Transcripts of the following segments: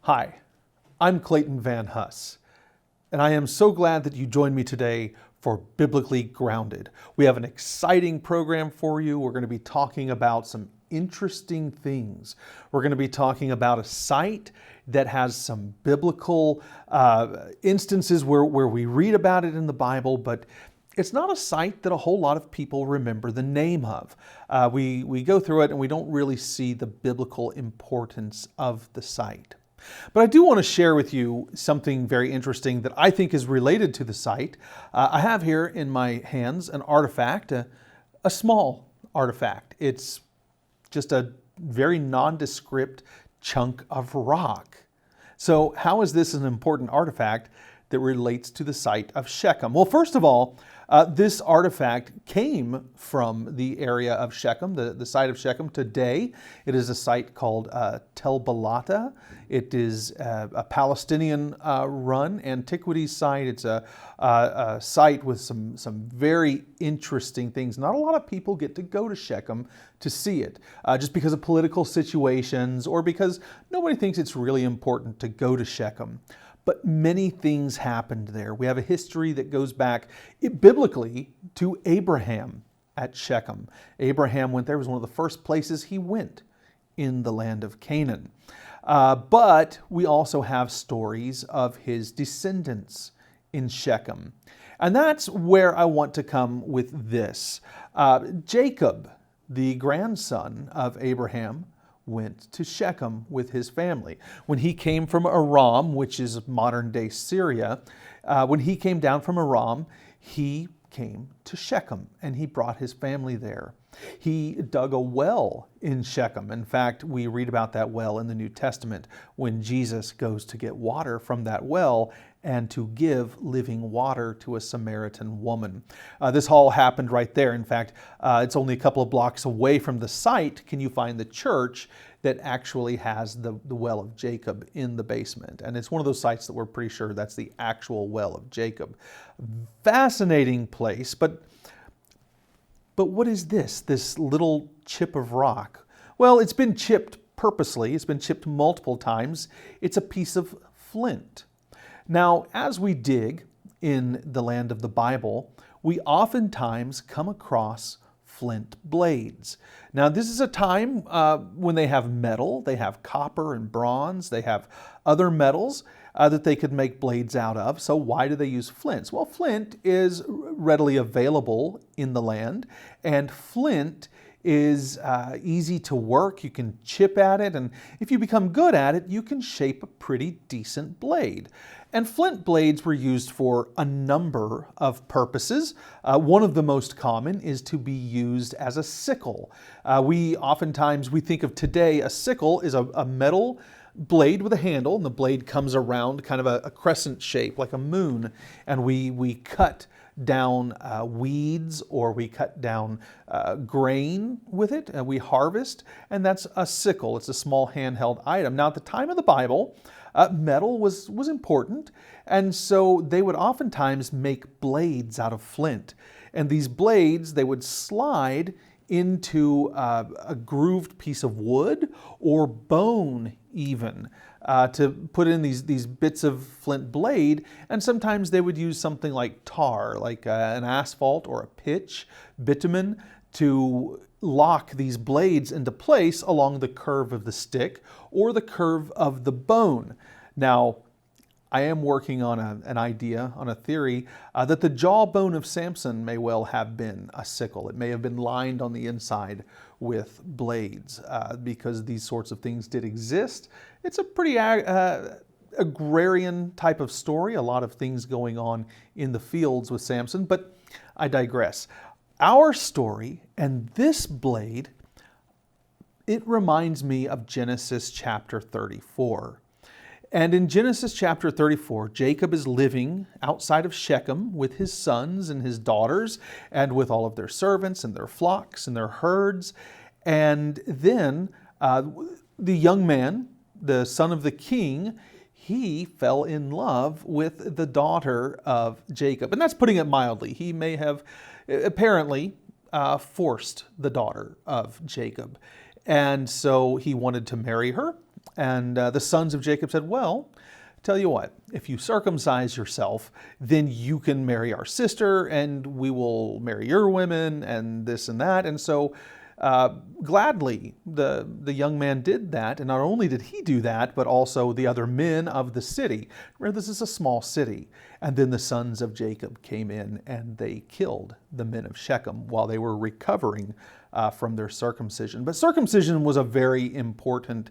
Hi, I'm Clayton Van Huss, and I am so glad that you joined me today for Biblically Grounded. We have an exciting program for you. We're going to be talking about some interesting things. We're going to be talking about a site that has some biblical instances where we read about it in the Bible, but it's not a site that a whole lot of people remember the name of. We go through it and we don't really see the biblical importance of the site. But I do want to share with you something very interesting that I think is related to the site. I have here in my hands an artifact, a small artifact. It's just a very nondescript chunk of rock. So how is this an important artifact that relates to the site of Shechem? Well, first of all, this artifact came from the area of Shechem, the site of Shechem. Today, it is a site called Tel Balata. It is a Palestinian-run antiquities site. It's a site with some very interesting things. Not a lot of people get to go to Shechem to see it, just because of political situations or because nobody thinks it's really important to go to Shechem. But many things happened there. We have a history that goes back biblically to Abraham at Shechem. Abraham went there. It was one of the first places he went in the land of Canaan. But we also have stories of his descendants in Shechem. And that's where I want to come with this. Jacob, the grandson of Abraham, went to Shechem with his family. When he came from Aram, which is modern-day Syria, when he came down from Aram, he came to Shechem and he brought his family there. He dug a well in Shechem. In fact, we read about that well in the New Testament when Jesus goes to get water from that well and to give living water to a Samaritan woman. This all happened right there. In fact, it's only a couple of blocks away from the site can you find the church that actually has the well of Jacob in the basement. And it's one of those sites that we're pretty sure that's the actual well of Jacob. Fascinating place, but what is this little chip of rock? Well, it's been chipped purposely. It's been chipped multiple times. It's a piece of flint. Now, as we dig in the land of the Bible, we oftentimes come across flint blades. Now, this is a time when they have metal, they have copper and bronze, they have other metals that they could make blades out of. So why do they use flints? Well, flint is readily available in the land, and flint is easy to work. You can chip at it, and if you become good at it, you can shape a pretty decent blade. And flint blades were used for a number of purposes. One of the most common is to be used as a sickle. We think of today, a sickle is a metal blade with a handle, and the blade comes around kind of a crescent shape like a moon, and we cut down weeds or we cut down grain with it, and we harvest, and that's a sickle. It's a small handheld item. Now, at the time of the Bible, metal was important, and so they would oftentimes make blades out of flint. And these blades, they would slide into a grooved piece of wood or bone even to put in these bits of flint blade. And sometimes they would use something like tar, like an asphalt or a pitch, bitumen, to lock these blades into place along the curve of the stick or the curve of the bone. Now, I am working on an idea, on a theory, that the jawbone of Samson may well have been a sickle. It may have been lined on the inside with blades because these sorts of things did exist. It's a pretty agrarian type of story, a lot of things going on in the fields with Samson, but I digress. Our story and this blade, it reminds me of Genesis chapter 34. And in Genesis chapter 34, Jacob is living outside of Shechem with his sons and his daughters and with all of their servants and their flocks and their herds. And then the young man, the son of the king, he fell in love with the daughter of Jacob. And that's putting it mildly. He may have apparently forced the daughter of Jacob. And so he wanted to marry her. And the sons of Jacob said, well, tell you what, if you circumcise yourself, then you can marry our sister and we will marry your women and this and that. And so gladly, the young man did that. And not only did he do that, but also the other men of the city. Remember, this is a small city. And then the sons of Jacob came in and they killed the men of Shechem while they were recovering from their circumcision. But circumcision was a very important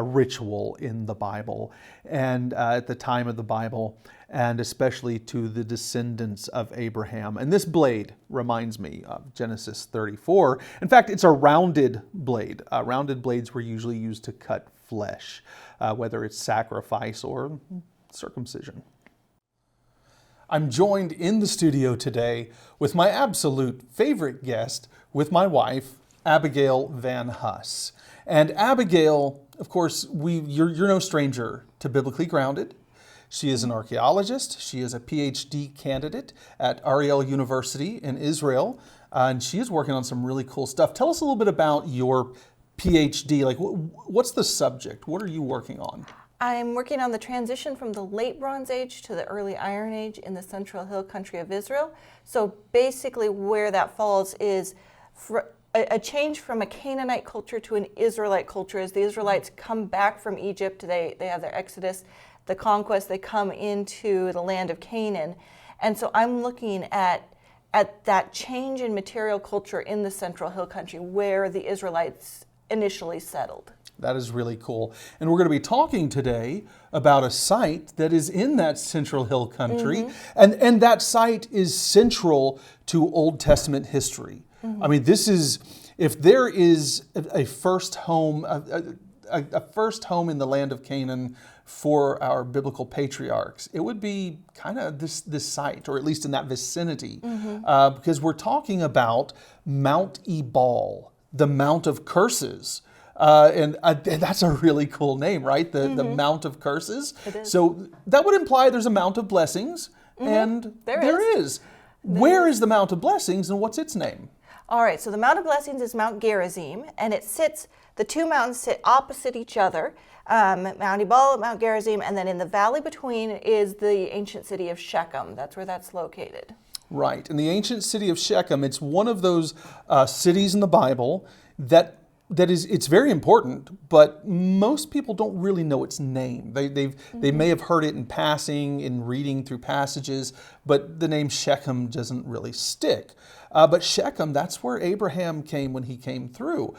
ritual in the Bible and at the time of the Bible, and especially to the descendants of Abraham. And this blade reminds me of Genesis 34. In fact, it's a rounded blade. Rounded blades were usually used to cut flesh, whether it's sacrifice or circumcision. I'm joined in the studio today with my absolute favorite guest, with my wife, Abigail Van Huss. And Abigail, of course, you're no stranger to Biblically Grounded. She is an archaeologist. She is a PhD candidate at Ariel University in Israel. And she is working on some really cool stuff. Tell us a little bit about your PhD. Like, what's the subject? What are you working on? I'm working on the transition from the late Bronze Age to the early Iron Age in the Central Hill Country of Israel. So basically where that falls is a change from a Canaanite culture to an Israelite culture. As the Israelites come back from Egypt, they have their exodus, the conquest, they come into the land of Canaan. And so I'm looking at that change in material culture in the Central Hill Country where the Israelites initially settled. That is really cool. And we're going to be talking today about a site that is in that Central Hill Country. And that site is central to Old Testament history. I mean, this is, if there is a first home, a first home in the land of Canaan for our biblical patriarchs, it would be kind of this site, or at least in that vicinity, because we're talking about Mount Ebal, the Mount of Curses. And that's a really cool name, right? The Mount of Curses. It is. So that would imply there's a Mount of Blessings, and there is. Where is the Mount of Blessings, and what's its name? All right, so the Mount of Blessings is Mount Gerizim, and the two mountains sit opposite each other, Mount Ebal, Mount Gerizim, and then in the valley between is the ancient city of Shechem. That's where that's located. Right, in the ancient city of Shechem, it's one of those cities in the Bible it's very important, but most people don't really know its name. They may have heard it in passing, in reading through passages, but the name Shechem doesn't really stick. But Shechem, that's where Abraham came when he came through.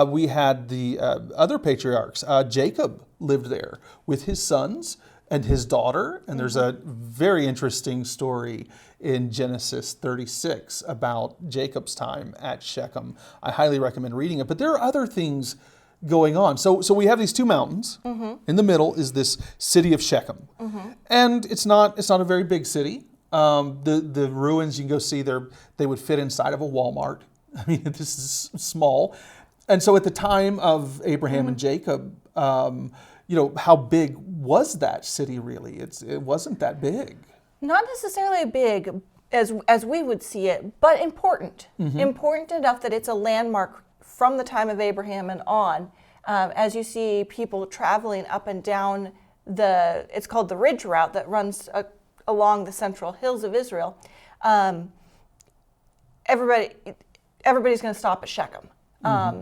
We had the other patriarchs. Jacob lived there with his sons and his daughter, and there's a very interesting story in Genesis 36 about Jacob's time at Shechem. I highly recommend reading it, but there are other things going on. So we have these two mountains. In the middle is this city of Shechem, and it's not a very big city. The ruins you can go see they would fit inside of a Walmart. I mean, this is small, and so at the time of Abraham and Jacob, how big was that city really? It wasn't that big. Not necessarily big as we would see it, but important. Important enough that it's a landmark from the time of Abraham and on. As you see people traveling up and down it's called the Ridge Route that runs along the central hills of Israel. Everybody's going to stop at Shechem.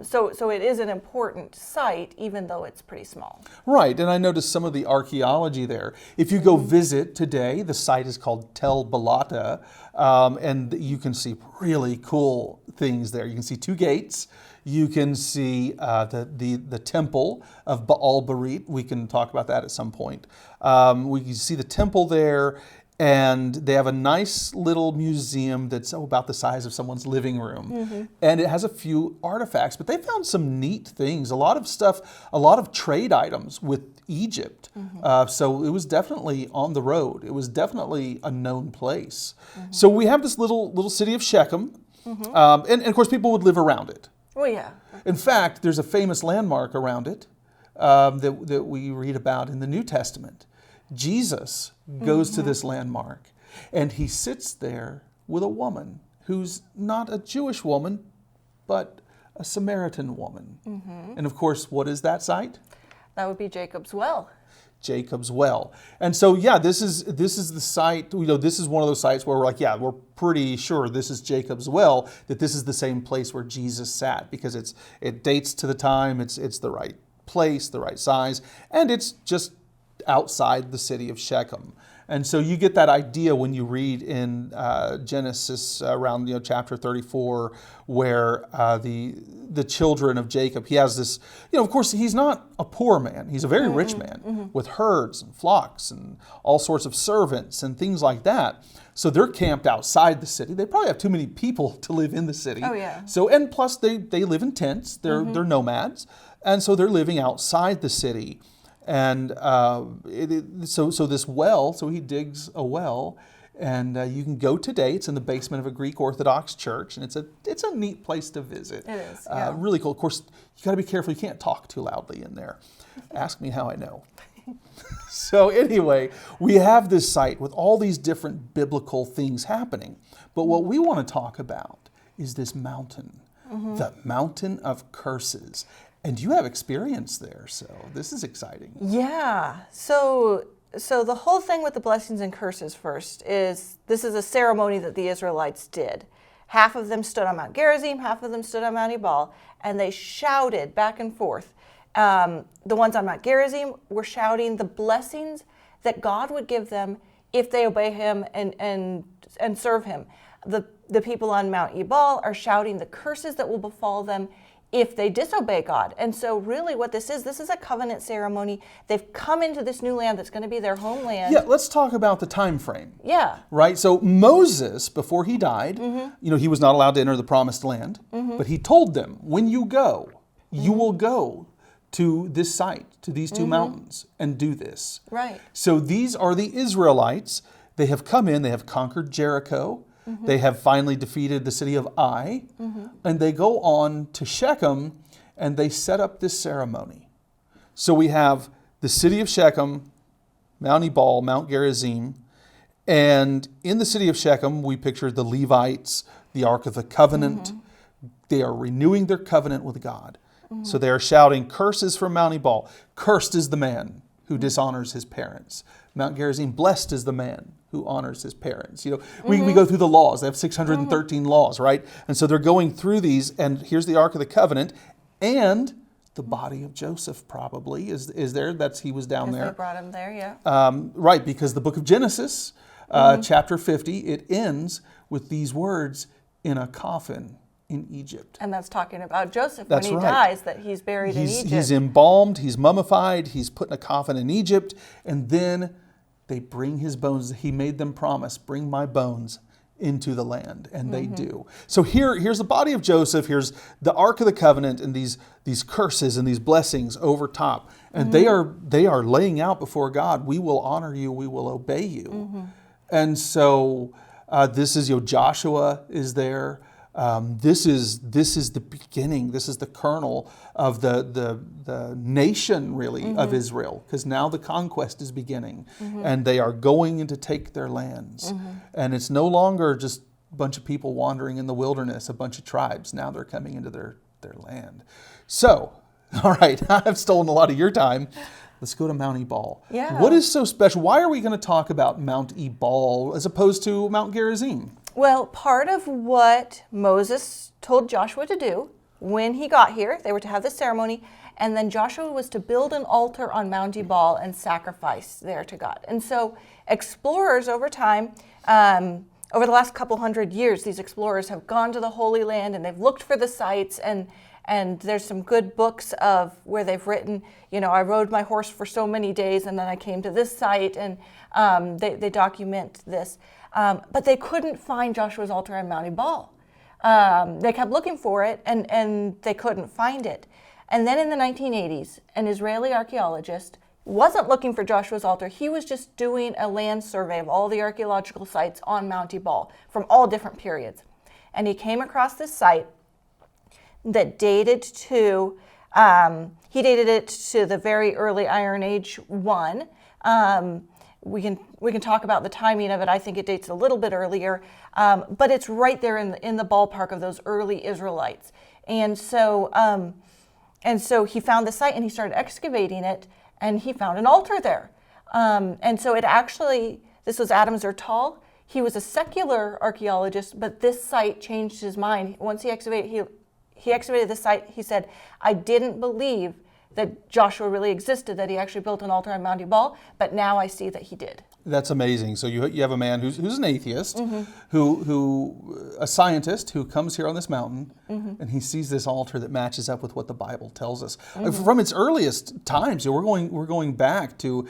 So it is an important site, even though it's pretty small. Right, and I noticed some of the archaeology there. If you go visit today, the site is called Tel Balata, and you can see really cool things there. You can see two gates. You can see the temple of Baal Berit. We can talk about that at some point. We can see the temple there. And they have a nice little museum that's about the size of someone's living room. And it has a few artifacts, but they found some neat things, a lot of stuff, a lot of trade items with Egypt. So it was definitely on the road. It was definitely a known place. So we have this little city of Shechem, and of course people would live around it. Oh yeah. In fact, there's a famous landmark around it that we read about in the New Testament. Jesus goes to this landmark, and he sits there with a woman who's not a Jewish woman, but a Samaritan woman. And of course, what is that site? That would be Jacob's well. Jacob's well. And so, yeah, this is the site, this is one of those sites where we're like, yeah, we're pretty sure this is Jacob's well, that this is the same place where Jesus sat, because it dates to the time, it's the right place, the right size, and it's just outside the city of Shechem. And so you get that idea when you read in Genesis around chapter 34, where the children of Jacob, he has this, of course, he's not a poor man. He's a very rich man with herds and flocks and all sorts of servants and things like that. So they're camped outside the city. They probably have too many people to live in the city. Oh, yeah. So, and plus they live in tents. They're nomads. And so they're living outside the city. And so this well, so he digs a well, and you can go today. It's in the basement of a Greek Orthodox church, and it's a neat place to visit. It is, yeah. Really cool. Of course, you got to be careful. You can't talk too loudly in there. Ask me how I know. So anyway, we have this site with all these different biblical things happening. But what we want to talk about is this mountain, the mountain of curses. And you have experience there, so this is exciting. Yeah. So the whole thing with the blessings and curses first is this is a ceremony that the Israelites did. Half of them stood on Mount Gerizim, half of them stood on Mount Ebal, and they shouted back and forth. The ones on Mount Gerizim were shouting the blessings that God would give them if they obey Him and serve Him. The people on Mount Ebal are shouting the curses that will befall them if they disobey God. And so really what this is a covenant ceremony. They've come into this new land that's going to be their homeland. Yeah, let's talk about the time frame. Yeah. Right? So Moses, before he died, he was not allowed to enter the promised land, but he told them, when you go, you will go to this site, to these two mountains, and do this. Right. So these are the Israelites. They have come in, they have conquered Jericho. They have finally defeated the city of Ai, and they go on to Shechem, and they set up this ceremony. So we have the city of Shechem, Mount Ebal, Mount Gerizim, and in the city of Shechem, we picture the Levites, the Ark of the Covenant. They are renewing their covenant with God. So they are shouting curses from Mount Ebal. Cursed is the man who dishonors his parents. Mount Gerizim, blessed is the man who honors his parents. We go through the laws. They have 613 laws, right? And so they're going through these, and here's the Ark of the Covenant, and the body of Joseph probably is there. He was down there. They brought him there, yeah. Right, because the book of Genesis, chapter 50, it ends with these words, in a coffin in Egypt. And that's talking about Joseph That's when he right. dies, that he's buried in Egypt. He's embalmed, he's mummified, he's put in a coffin in Egypt, and then they bring his bones. He made them promise, bring my bones into the land, and they do. So here's the body of Joseph, here's the Ark of the Covenant, and these curses and these blessings over top. And they are laying out before God, we will honor you, we will obey you. And so this is, Joshua is there. This is the beginning. This is the kernel of the nation, really, of Israel, because now the conquest is beginning, and they are going in to take their lands. And it's no longer just a bunch of people wandering in the wilderness, a bunch of tribes. Now they're coming into their land. So, all right, I've stolen a lot of your time. Let's go to Mount Ebal. Yeah. What is so special? Why are we going to talk about Mount Ebal as opposed to Mount Gerizim? Well, part of what Moses told Joshua to do when he got here, they were to have this ceremony, and then Joshua was to build an altar on Mount Ebal and sacrifice there to God. And so explorers over time, over the last couple hundred years, these explorers have gone to the Holy Land and they've looked for the sites, and there's some good books of where they've written, I rode my horse for so many days and then I came to this site, and they document this. But they couldn't find Joshua's altar on Mount Ebal. They kept looking for it, and they couldn't find it. And then in the 1980s, an Israeli archaeologist wasn't looking for Joshua's altar. He was just doing a land survey of all the archaeological sites on Mount Ebal from all different periods. And he came across this site that dated to, he dated it to the very early Iron Age 1. We can talk about the timing of it. I think it dates a little bit earlier, but it's right there in the ballpark of those early Israelites. And so And so he found the site and he started excavating it, and he found an altar there. And so it actually, this was Adam Zertal. He was a secular archaeologist, but this site changed his mind. Once he excavated this site, he said, I didn't believe that Joshua really existed, that he actually built an altar on Mount Ebal, but now I see that he did. That's amazing. So you have a man who's an atheist, who a scientist who comes here on this mountain, and he sees this altar that matches up with what the Bible tells us from its earliest times. We're going back to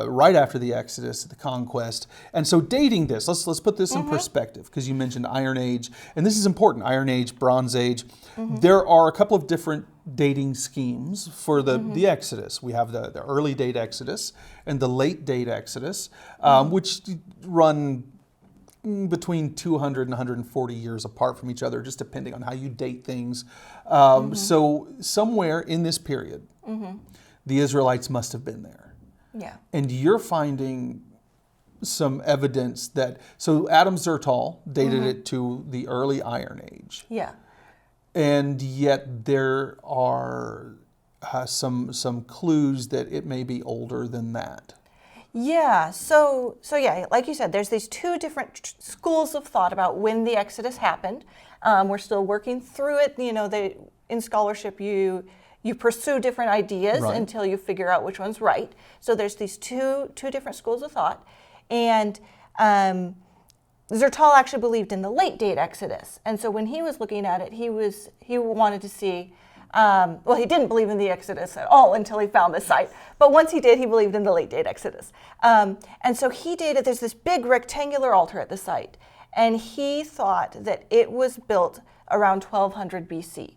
right after the Exodus, the Conquest, and so dating this. Let's put this in perspective, because you mentioned Iron Age, and this is important. Iron Age, Bronze Age. There are a couple of different dating schemes for the Exodus. We have the early date Exodus and the late date Exodus, which run between 200 and 140 years apart from each other, just depending on how you date things. So somewhere in this period, the Israelites must have been there. Yeah. And you're finding some evidence that, so Adam Zertal dated it to the early Iron Age. Yeah. And yet there are some clues that it may be older than that. Yeah, so yeah, like you said, there's these two different schools of thought about when the Exodus happened. We're still working through it. In scholarship, you pursue different ideas until you figure out which one's right. So there's these two different schools of thought, and Zertal actually believed in the late date Exodus, and so when he was looking at it, he wanted to see. He didn't believe in the Exodus at all until he found this site. But once he did, he believed in the late date Exodus. And so he dated, there's this big rectangular altar at the site. And he thought that it was built around 1200 BC.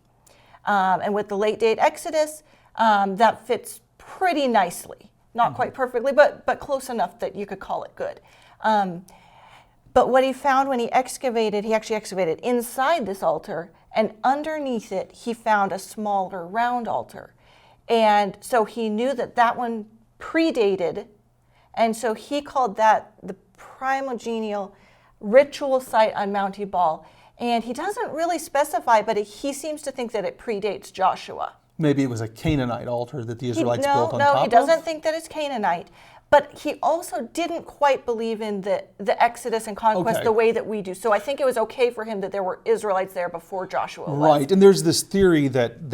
And with the late date Exodus, that fits pretty nicely. Not quite perfectly, but close enough that you could call it good. But what he found when he actually excavated inside this altar, and underneath it, he found a smaller round altar. And so he knew that one predated, and so he called that the primogenial ritual site on Mount Ebal. And he doesn't really specify, but he seems to think that it predates Joshua. Maybe it was a Canaanite altar that the Israelites built on top of? No, he doesn't think that it's Canaanite. But he also didn't quite believe in the Exodus and Conquest the way that we do. So I think it was okay for him that there were Israelites there before Joshua left. Right, and there's this theory that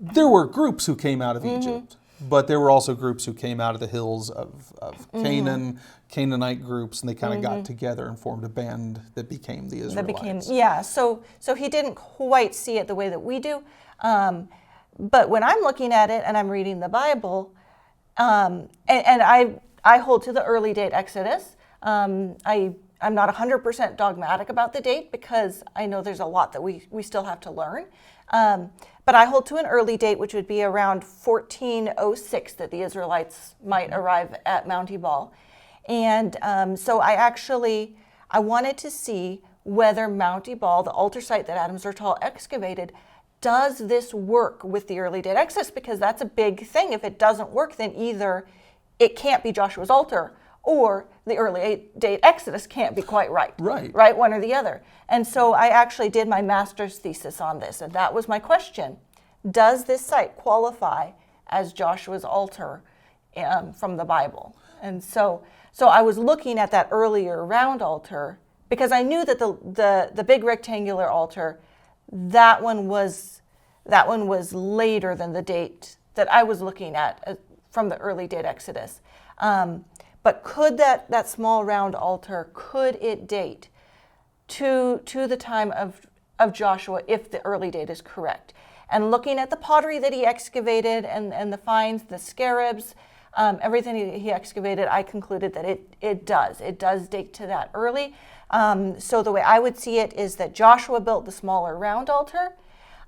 there were groups who came out of Egypt, but there were also groups who came out of the hills of Canaan, Canaanite groups, and they kind of got together and formed a band that became the Israelites. So he didn't quite see it the way that we do. But when I'm looking at it and I'm reading the Bible, and I hold to the early date Exodus. I'm not 100% dogmatic about the date because I know there's a lot that we still have to learn. But I hold to an early date, which would be around 1406 that the Israelites might arrive at Mount Ebal. And so I wanted to see whether Mount Ebal, the altar site that Adam Zertal excavated, does this work with the early date Exodus? Because that's a big thing. If it doesn't work, then either it can't be Joshua's altar or the early date Exodus can't be quite right. Right, one or the other. And so I actually did my master's thesis on this, and that was my question. Does this site qualify as Joshua's altar from the Bible? And so I was looking at that earlier round altar because I knew that the big rectangular altar, that one was later than the date that I was looking at from the early date Exodus. But could that small round altar, could it date to the time of Joshua if the early date is correct? And looking at the pottery that he excavated and the finds, the scarabs, everything he excavated, I concluded that it does date to that early. So the way I would see it is that Joshua built the smaller round altar,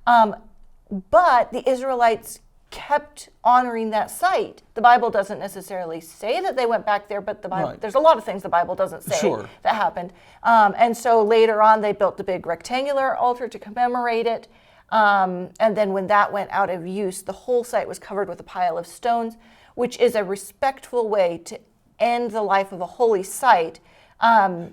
but the Israelites kept honoring that site. The Bible doesn't necessarily say that they went back there, but the Bible, there's a lot of things the Bible doesn't say that happened. And so later on, they built the big rectangular altar to commemorate it. And then when that went out of use, the whole site was covered with a pile of stones, which is a respectful way to end the life of a holy site.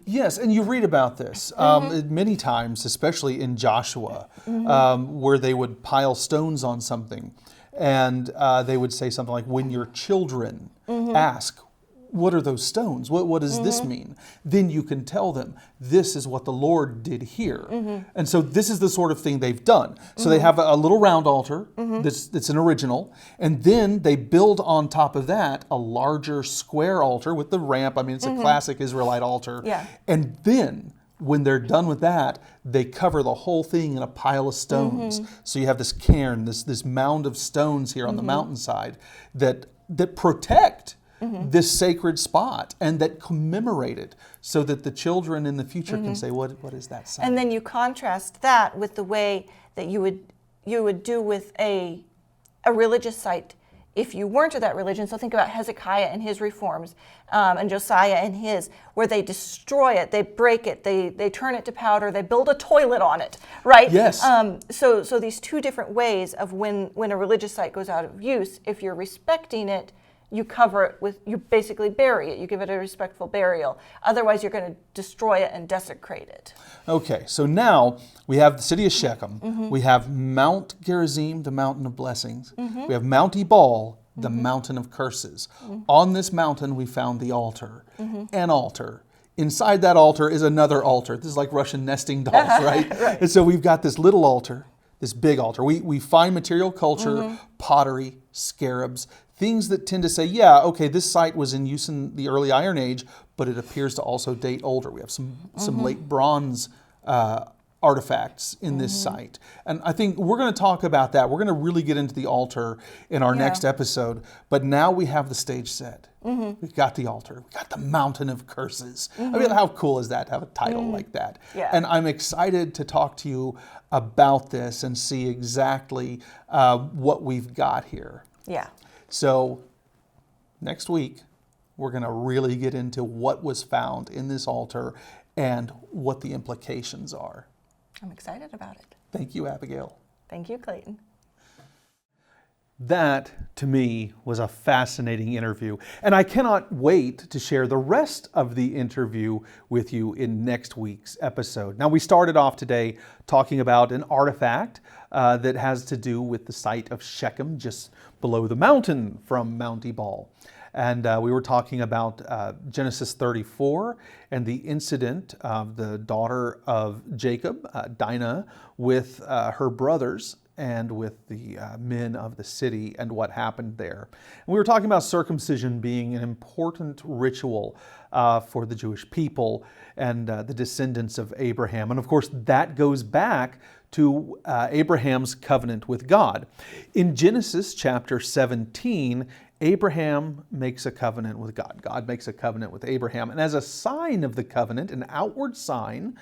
Yes, and you read about this many times, especially in Joshua, where they would pile stones on something, and they would say something like, when your children ask, what are those stones? What does this mean? Then you can tell them, this is what the Lord did here. And so this is the sort of thing they've done. So they have a little round altar that's an original, and then they build on top of that a larger square altar with the ramp. I mean, it's a classic Israelite altar. Yeah. And then when they're done with that, they cover the whole thing in a pile of stones. So you have this cairn, this mound of stones here on the mountainside that protect this sacred spot and that commemorate it, so that the children in the future can say, what is that sign? And then you contrast that with the way that you would do with a religious site if you weren't of that religion. So think about Hezekiah and his reforms, and Josiah and his, where they destroy it, they break it, they turn it to powder, they build a toilet on it, right? Yes. So these two different ways of when a religious site goes out of use. If you're respecting it, you cover it with, you basically bury it. You give it a respectful burial. Otherwise, you're going to destroy it and desecrate it. Okay, so now we have the city of Shechem. We have Mount Gerizim, the mountain of blessings. We have Mount Ebal, the mountain of curses. On this mountain, we found the altar, an altar. Inside that altar is another altar. This is like Russian nesting dolls, right? Right. And so we've got this little altar, this big altar. We find material culture, pottery, scarabs, things that tend to say, yeah, okay, this site was in use in the early Iron Age, but it appears to also date older. We have some late bronze artifacts in this site. And I think we're going to talk about that. We're going to really get into the altar in our next episode. But now we have the stage set. We've got the altar. We've got the mountain of curses. I mean, how cool is that to have a title like that? Yeah. And I'm excited to talk to you about this and see exactly what we've got here. Yeah. So next week, we're going to really get into what was found in this altar and what the implications are. I'm excited about it. Thank you, Abigail. Thank you, Clayton. That, to me, was a fascinating interview, and I cannot wait to share the rest of the interview with you in next week's episode. Now, we started off today talking about an artifact that has to do with the site of Shechem, just below the mountain from Mount Ebal. And we were talking about Genesis 34 and the incident of the daughter of Jacob, Dinah, with her brothers and with the men of the city and what happened there. And we were talking about circumcision being an important ritual for the Jewish people and the descendants of Abraham. And of course, that goes back to Abraham's covenant with God. In Genesis chapter 17, Abraham makes a covenant with God. God makes a covenant with Abraham. And as a sign of the covenant, an outward sign,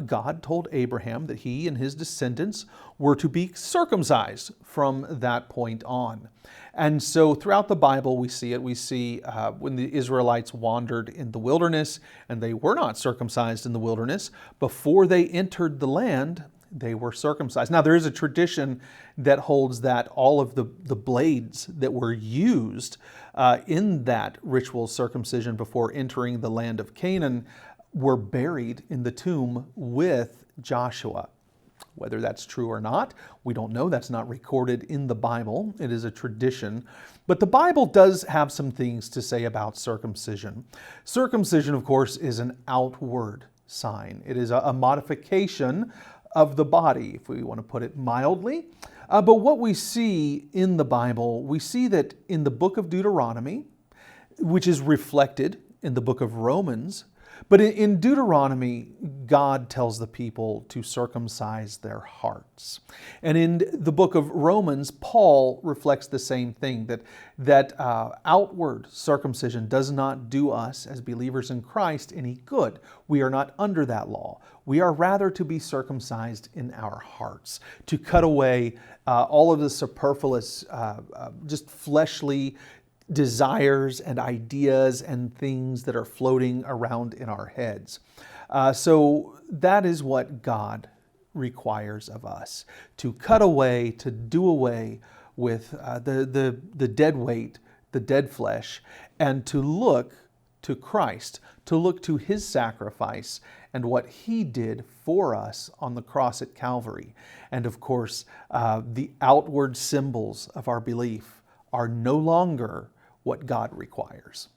God told Abraham that he and his descendants were to be circumcised from that point on. And so throughout the Bible, we see it. We see when the Israelites wandered in the wilderness and they were not circumcised in the wilderness, before they entered the land, they were circumcised. Now, there is a tradition that holds that all of the blades that were used in that ritual circumcision before entering the land of Canaan were buried in the tomb with Joshua. Whether that's true or not, we don't know. That's not recorded in the Bible. It is a tradition. But the Bible does have some things to say about circumcision. Circumcision, of course, is an outward sign. It is a modification of the body, if we want to put it mildly. But what we see in the Bible, we see that in the book of Deuteronomy, which is reflected in the book of Romans, but in Deuteronomy, God tells the people to circumcise their hearts. And in the book of Romans, Paul reflects the same thing, that outward circumcision does not do us as believers in Christ any good. We are not under that law. We are rather to be circumcised in our hearts, to cut away all of the superfluous, just fleshly desires and ideas and things that are floating around in our heads. So that is what God requires of us, to cut away, to do away with the dead weight, the dead flesh, and to look to Christ, to look to his sacrifice and what he did for us on the cross at Calvary. And of course, the outward symbols of our belief are no longer what God requires.